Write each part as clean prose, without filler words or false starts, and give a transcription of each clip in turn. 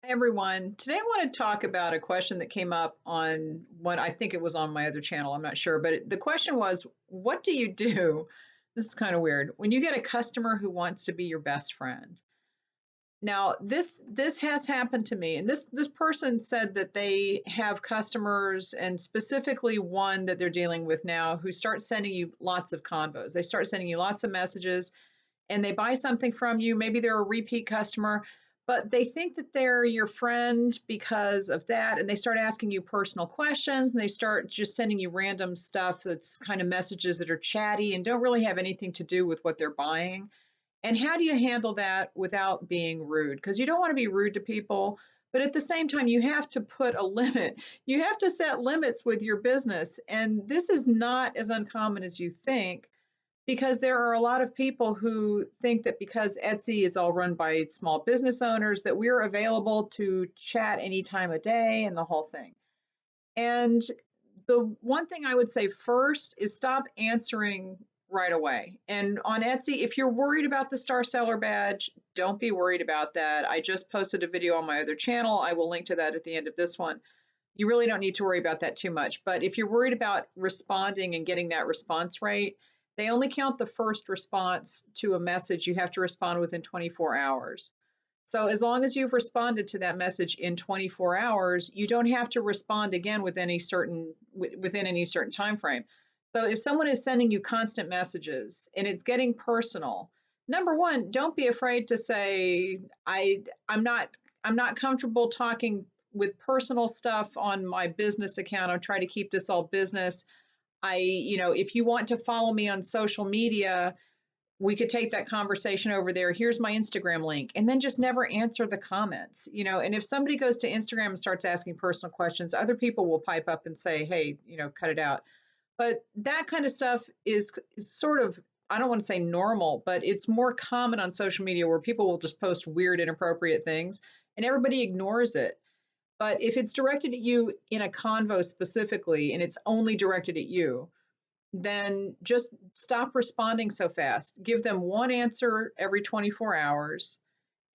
Hi everyone. Today I want to talk about a question that came up on what I think it was on my other channel. I'm not sure, but the question was, what do you do? This is kind of weird. When you get a customer who wants to be your best friend. Now, this has happened to me, and this person said that they have customers, and specifically one that they're dealing with now, who starts sending you lots of convos. They start sending you lots of messages and they buy something from you. Maybe they're a repeat customer, but they think that they're your friend because of that. And they start asking you personal questions and they start just sending you random stuff that's kind of messages that are chatty and don't really have anything to do with what they're buying. And how do you handle that without being rude? Because you don't want to be rude to people. But at the same time, you have to put a limit. You have to set limits with your business. And this is not as uncommon as you think because there are a lot of people who think that because Etsy is all run by small business owners, that we're available to chat any time of day and the whole thing. And the one thing I would say first is stop answering right away. And on Etsy, if you're worried about the star seller badge, don't be worried about that. I just posted a video on my other channel. I will link to that at the end of this one. You really don't need to worry about that too much. But if you're worried about responding and getting that response rate, they only count the first response to a message. You have to respond within 24 hours. So as long as you've responded to that message in 24 hours, you don't have to respond again within any certain time frame. So if someone is sending you constant messages and it's getting personal, number one, don't be afraid to say, I'm not comfortable talking with personal stuff on my business account. I'm trying to keep this all business. If you want to follow me on social media, we could take that conversation over there. Here's my Instagram link, and then just never answer the comments. And if somebody goes to Instagram and starts asking personal questions, other people will pipe up and say, hey, cut it out. But that kind of stuff is sort of, I don't want to say normal, but it's more common on social media where people will just post weird, inappropriate things and everybody ignores it. But if it's directed at you in a convo specifically, and it's only directed at you, then just stop responding so fast. Give them one answer every 24 hours.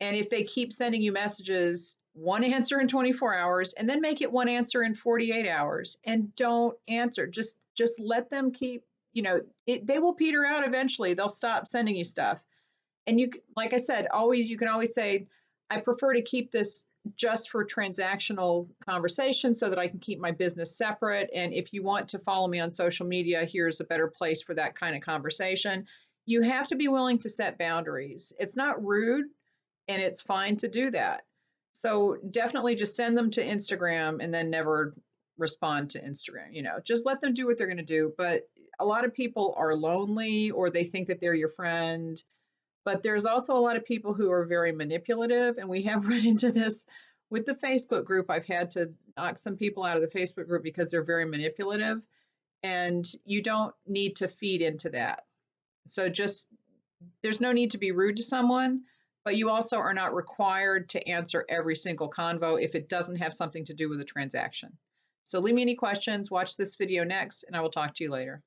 And if they keep sending you messages, one answer in 24 hours, and then make it one answer in 48 hours and don't answer. Just let them keep, they will peter out eventually. They'll stop sending you stuff. And like I said, you can always say, I prefer to keep this just for transactional conversation so that I can keep my business separate. And if you want to follow me on social media, here's a better place for that kind of conversation. You have to be willing to set boundaries. It's not rude and it's fine to do that. So definitely just send them to Instagram and then never respond to Instagram. Just let them do what they're going to do. But a lot of people are lonely or they think that they're your friend, but there's also a lot of people who are very manipulative, and we have run into this with the Facebook group. I've had to knock some people out of the Facebook group because they're very manipulative, and you don't need to feed into that. So there's no need to be rude to someone, but you also are not required to answer every single convo if it doesn't have something to do with a transaction. So leave me any questions, watch this video next, and I will talk to you later.